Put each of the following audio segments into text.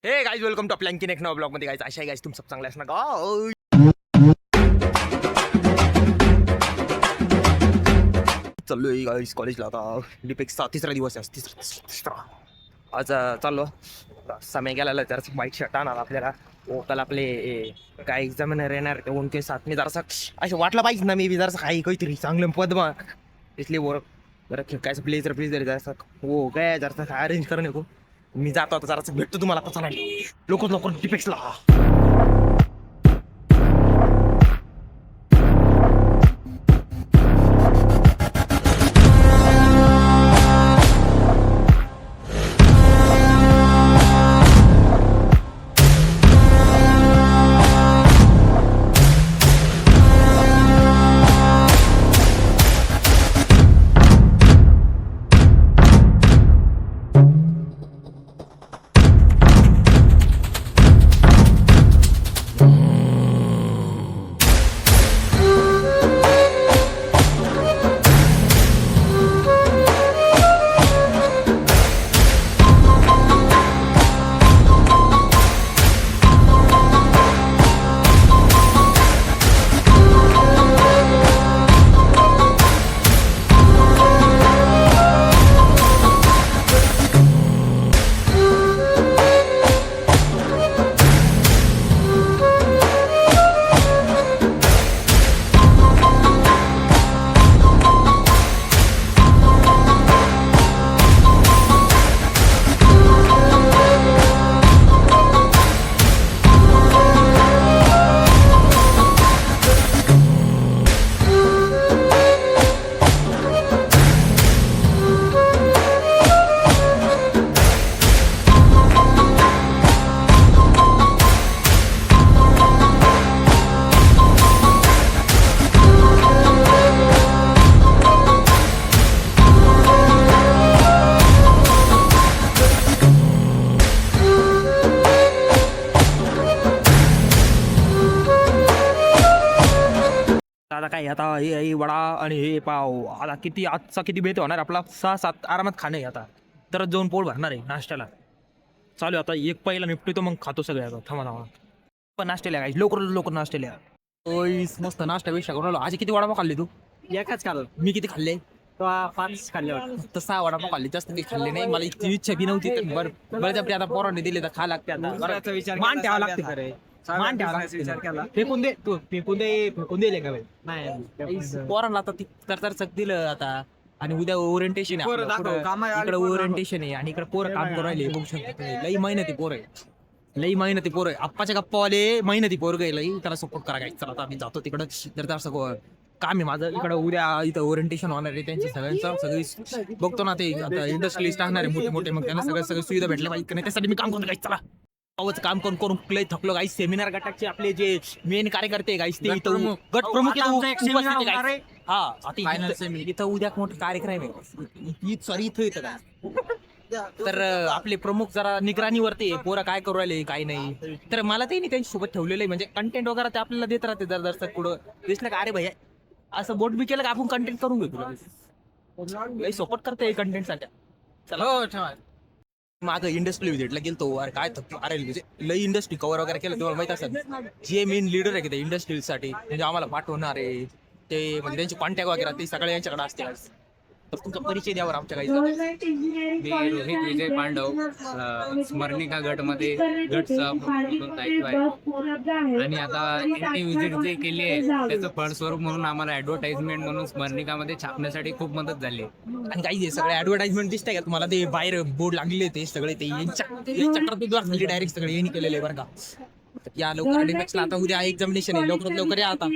Hey guys welcome to आपल्या आणखीन एक नवा ब्लॉग मध्ये गाइस. अशा गाइस तुम सब चांगले असणार का? चाललोय गाइस कॉलेजला. आता डिपेक्सचा तिसरा दिवस आहे. तिसरा आज चाललो. समय गेला तर व्हाईट शर्ट आणणार आपल्याला. काल आपले काय एक्झामिनर येणार ते उनके साथ मी जरासा असं वाटलं पाहिजे ना, मी बी जरासा काही काहीतरी चांगलं पदमा इसलिए वर जरा काय ब्लेझर ब्लेझर जरासा हो काय जरासा अरेंज करून येतो. मी जातो आता, जरासं भेटतो तुम्हाला आता. चला लवकर डिपेक्सला. आता काय आता हे वडा आणि हे पाव आता किती आजचा किती बेत होणार आपला 6-7 आरामात खाणं आहे आता. तरच जाऊन पोट भरणार आहे नाश्त्याला. चालू आता एक पहिला निपटतो मग खातो सगळे. आता थांबा पण नाश्त्याला काय लवकर नाश्त्याला. मस्त नाश्ता विषय करून आलो. आज किती वडापाव खाल्ले तू? एकाच खाल्लं मी किती खाल्ले? तो 5 खाल्ले वाटतं. फक्त 6 वडापाव खाल्ले, जास्त काही खाल्ले नाही. मला इतकी इच्छा बी नव्हती. बरं आता पोरांनी दिले तर खा लागते. घराचा विचार मान केला ठेवा तर लागते आता. खरे. सगळ्यात मान ठेवा बघायचा विचार लागते. केला. फेकून दिले का बाई? नाही पोरांना आता तर दिलं आता. आणि उद्या ओरिएंटेशन आहे पोरं दाखव, कामाला आली इकडे पोरं ओरिएंटेशन आहे आणि इकडे पोरं काम करू राहिले. बघू शकतो लई मेहनती पोर आहे. आप्पाच्या गप्पावाले मेहनती पोर गे लई. त्याला सपोर्ट करा काय. चला आता आम्ही जातो तिकडं. जर तसं काम आहे माझं इकडं. उद्या इथं ओरिएंटेशन होणार आहे त्यांच्या सगळी बघतो ना. ते आता इंडस्ट्रियलिस्ट असणार आहे मोठे मग त्यांना सगळ्या सुविधा भेटल्या पाहिजे. त्यासाठी मी काम करतो गाईस. चला काम करून लई थकलो गाईस. सेमिनार गटाचे आपले जे मेन कार्यकर्ते गाईस ते इथं गट प्रमुख हा आता इथं उद्या मोठा कार्यक्रम आहे. सॉरी इथं येतं का तर आपले प्रमुख जरा निगराणीवरती पोरं काय करू राहिले काय नाही. तर मला ते त्यांच्या सोबत ठेवलेलं आहे. म्हणजे कंटेंट वगैरे ते आपल्याला देत राहते. जर पुढं दिसलं का अरे भैया असं बोट बी केलं का आपण कंटेंट करून घेतो. सपोर्ट करते कंटेंट साठी. चला मागं इंडस्ट्री व्हिजिटला गेलतो. अरे काय थकलो. अरे म्हणजे लई इंडस्ट्री कव्हर वगैरे केलं. तुम्हाला माहित असेल जे मेन लीडर आहे ते इंडस्ट्रीसाठी म्हणजे आम्हाला पाठवणार आहे ते. म्हणजे त्यांचे कॉन्टॅक्ट वगैरे ते सगळे यांच्याकडे असते. तर तुमचा परिचय द्यावर आमच्या काही. मी रोहित विजय पांडव, स्मरणिका गटमध्ये गटचा दायित्व आहे. आणि आता यांनी विजिट जे केली आहे त्याचं फळस्वरूप म्हणून आम्हाला ऍडव्हर्टाइजमेंट म्हणून स्मरणिकामध्ये छापण्यासाठी खूप मदत झाली. आणि काही सगळे ऍडव्हर्टाइजमेंट दिसतंय का तुम्हाला? ते बाहेर बोर्ड लागलेले ते सगळे ते यांच्या डायरेक्ट सगळे यांनी केलेले बरं का. या लवकर डिपेक्सला आता उद्या एक्झामिनेशन है. लवकर या आता.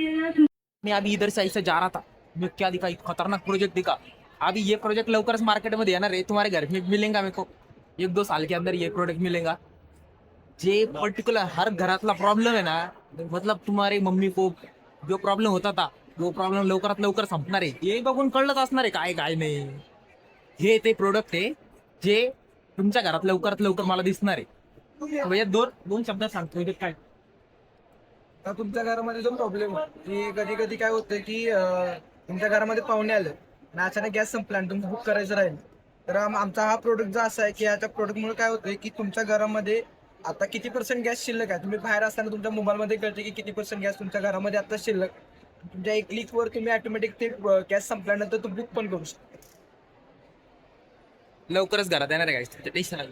मैं अभी इधर से ऐसे जा रहा था. मैं क्या दिखा खतरनाक प्रोजेक्ट दिखा. अभी ये प्रोजेक्ट लवकर मार्केट में देना रे. तुम्हारे घर में मिलेगा मेरे को 1-2 साल के अंदर ये प्रोडक्ट मिलेगा. जे पर्टिकुलर हर घरातला प्रॉब्लेम है ना, मतलब तुम्हारे मम्मी को जो प्रॉब्लेम होता था वो प्रॉब्लेम लवकरात लवकर संपणार आहे. हे बघून कळलंच असणार आहे काय काय नाही. हे ते प्रोडक्ट आहे जे तुमच्या घरात लवकरात लवकर मला दिसणार आहे. भैया दोन शब्दात सांगतो काय. आता तुमच्या घरामध्ये जो प्रॉब्लेम की कधी कधी काय होतं की तुमच्या घरामध्ये पाहुणे आले आणि अचानक गॅस संपला आणि तुम्ही बुक करायचं राहील तर आमचा हा प्रोडक्ट जो असा आहे की ह्याच्या प्रोडक्टमुळे काय होतंय की तुमच्या घरामध्ये आता किती % गॅस शिल्लक आहे, तुम्ही बाहेर असताना तुमच्या मोबाईलमध्ये कळते की किती % गॅस तुमच्या घरामध्ये आता शिल्लक. तुमच्या एक क्लिकवर तुम्ही ऑटोमॅटिक ते गॅस संपल्यानंतर तो बुक पण करू शकता. लवकरच घरात येणार आहे गाईस, तुमचं टेन्शन आलं.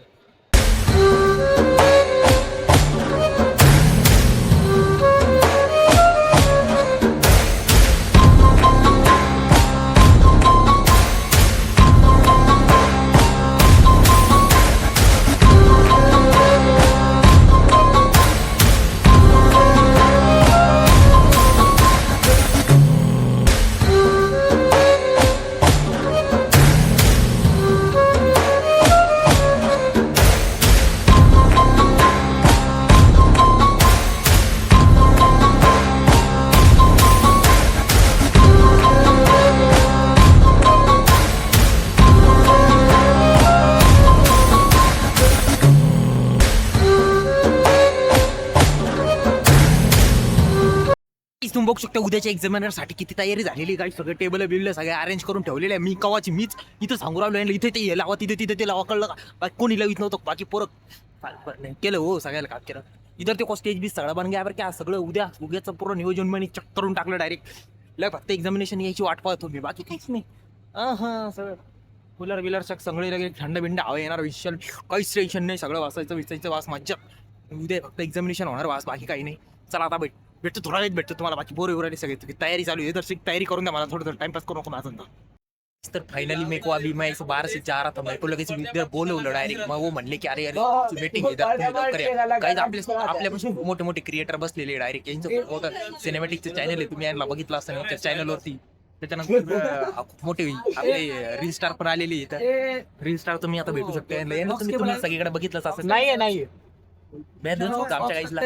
तुम्ही बघू शकता उद्याच्या एक्झामिनरसाठी किती तयारी झालेली काय, सगळं टेबल बिबल सगळे अरेंज करून ठेवलेले आहे. मी कवाची मीच इथं सांगू राहिलो इथे ते लावा तिथे ते लावा, कळलं का? बाकी कोणी लावित नव्हतं, बाकी पोरं केलं हो, सगळ्याला काम केलं. इधर ते स्टेज बी सगळं बन गया बरं क्या, सगळं उद्याचं पूर्ण नियोजन मी चेक करून टाकलं डायरेक्ट. लय फक्त एक्झामिनेशन यायची वाट पाहत होती, बाकी काहीच नाही. हां सगळं कूलर बिलर सगळे लगे थंड बिंड हवा येणार, विशाल काहीच टेन्शन नाही, सगळं वाचायचं वास मज्जा. उद्या फक्त एक्झामिनेशन होणार, वास बाकी काही नाही. चला आता भेटतो थोडा वेळ भेटतो तुम्हाला, बाकी बोर उरायले सगळे तयारी चालू आहे. तर तयारी करून द्या मला, थोडं टाइमपास करू नको माझं. तर फायनली मेरे को अभी मैं 12 से 4 था, मेरे को लगेच इधर बोलवलं डायरेक्ट. मग वो म्हणले की अरे मीटिंग आपल्यापासून मोठे मोठे क्रिएटर बसलेले डायरेक्ट. यांचं मोठं सिनेमॅटिकचं चॅनल आहे, तुम्ही यांना बघितलं असतं त्या चॅनलवरती. त्याच्यानंतर खूप मोठे आपले रील स्टार पण आलेली, तर रील स्टार तुम्ही आता भेटू शकता. तुम्ही सगळीकडे बघितलंच असं नाही आमच्या गाईजला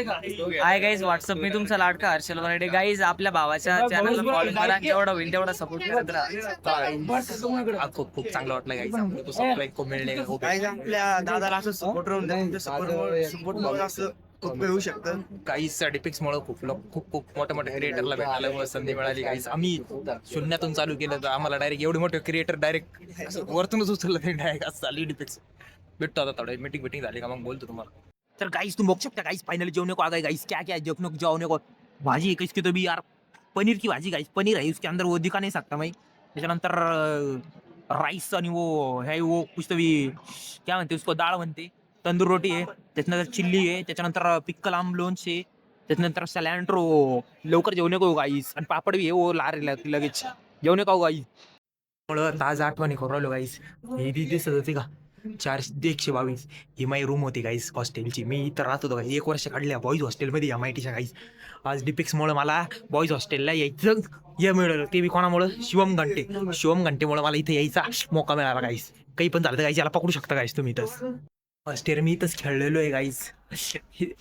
हाय गाईज, व्हॉट्सअप मी तुमचा लाडका हर्षल वराडे. गाईज आपल्या भावाच्या चॅनलला फॉलो करा, जेवढा होईल तेवढा सपोर्ट करत राहा. खूप चांगलं वाटलं गाईज, मिळणे आपल्या दादाला असं सपोर्ट राहून सपोर्ट असं खूप होऊ शकतं. काही सर्टिफिकेट्स मुळे खूप मोठ्या क्रिएटरला भेटायला संधी मिळाली. काही आम्ही शून्यातून चालू केलं, तर आम्हाला डायरेक्ट एवढे मोठे क्रिएटर डायरेक्ट वरतूनच उचललं ते डायरेक्ट असं चालू डिफिक्स. भेटतो आता थोडं मीटिंग झाली का मग बोलतो तुम्हाला. तर गाइस तुम बघू शकता गाइस, फाइनली जेवने को आ गए गाइस. क्या क्या जेवने को भाजी है किसकी, तो भी यार पनीर की भाजी गाइस, पनीर है उसके अंदर, वो दिखा नहीं सकता मैं. त्याच्यानंतर राईस आणि वो है वो कुछ तो भी क्या म्हणते उसको, डाळ म्हणते, तंदूर रोटी आहे, त्याच्यानंतर चिल्ली आहे, त्याच्यानंतर पिक्कल आम लोणचे, त्याच्यानंतर सॅलँड्रो. लवकर जेवणे को गाइस, आणि पापड भी आहे वो लगेच जेवणे का गाइस. ताजा आठवणी करू राहिलो गाइस. हे दिसत होती का 422 ही माझी रूम होती गाईस हॉस्टेलची. मी इथं राहत होतो गाईस, 1 वर्ष काढल्या बॉईज हॉस्टेलमध्ये MITच्या गाईस. आज डिपिक्समुळे मला बॉईज हॉस्टेलला यायचं मिळालं, ते बी कोणामुळं, शिवम घंटेमुळे मला इथे यायचा मोका मिळाला गाईस. काही पण झालं तर गाईस याला पकडू शकता गाईस तुम्ही. इथंच फर्स्ट इयर मी इथंच खेळलेलो आहे गाईस.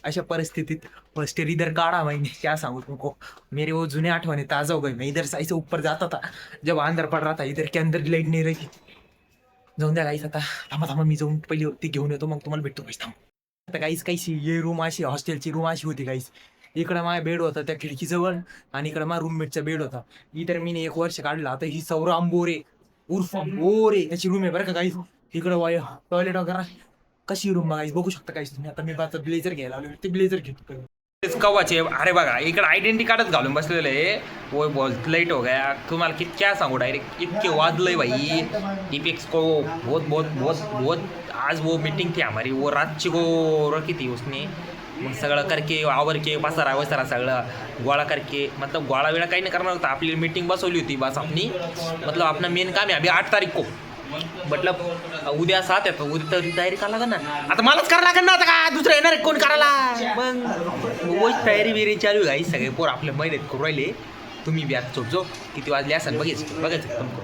अशा परिस्थितीत फर्स्ट इयर इधर काढा माहिती क्या सांगू तुमको, मेरे वो जुने आठवणी ताजा हो गए. मैं इधर से ऊपर जाता था जब अंदर पड रहा था, इधर के अंदर लाईट नाही रही. जाऊन द्या गाईस, आता थांबा मी जाऊन पहिली ती घेऊन येतो, मग तुम्हाला भेटतो गाईस. आता गाईस काहीशी ये रूम अशी, हॉस्टेलची रूम अशी होती गाईस. इकडं माझा बेड होता त्या खिडकीजवळ, आणि इकडं माझा रूममेटचा बेड होता. इतर मी 1 वर्ष काढला. आता ही सौरभ आंबोरे उर्फ बोरे त्याची रूम आहे बरं का गाईस. इकडं टॉयलेट वगैरे कशी रूम गाईस बघू शकता गाईस तुम्ही. आता मी ब्लेझर घ्यायला आलो, ते ब्लेझर घेतो कवाचे. अरे बघा इकडे आयडेंटिटी कार्डच घालून बसलेलं आहे. वो बहुत लेट हो गया, तुम्हाला क्या सांगू, डायरेक्ट इतके वाजलंय भाई. डिपिक्स को बहुत आज वो मीटिंग थी हमारी, वो रात को रखी थी उसने. मग सगळं करके आवर के पसारा सगळं गोळा करके, मतलब गोळा वेळा काही नाही करणार होता. आपली मीटिंग बसवली होती बस अपनी, मतलब अपना मेन काम आहे अभी 8 तारीख को. मतलब उद्या 7 आहे, उद्या तर तयारी करायला लागेल ना. आता मलाच करायला लागेल ना, आता का दुसरं येणार कोण करायला. मग तयारी बिरी चालू आहे सगळे पोर आपल्या महिन्यात करू राहिले. तुम्ही बी आता झोपजो, किती वाजले असेल बघायचं तुमको.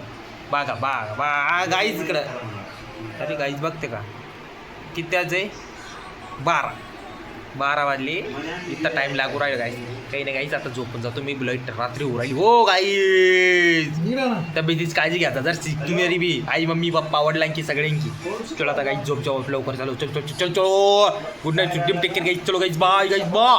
बघा गाईज इकडं. अरे गाईज बघते का किती वाजले, 12 वाजले. इतका टाइम लागू राहिला गाईज. काही नाही गाईज, आता झोपून जातो मी, लाईट रात्री होऊ राहिली. हो गाईज तब्येतीची काळजी घ्या जर तुम्ही बी, आई मम्मी पप्पा वडिलांची सगळ्यांची. चलो आता गाईज झोप जाऊ लवकर, चालू चल good night, take care guys. चलो गाईज बाय गाईज बाय.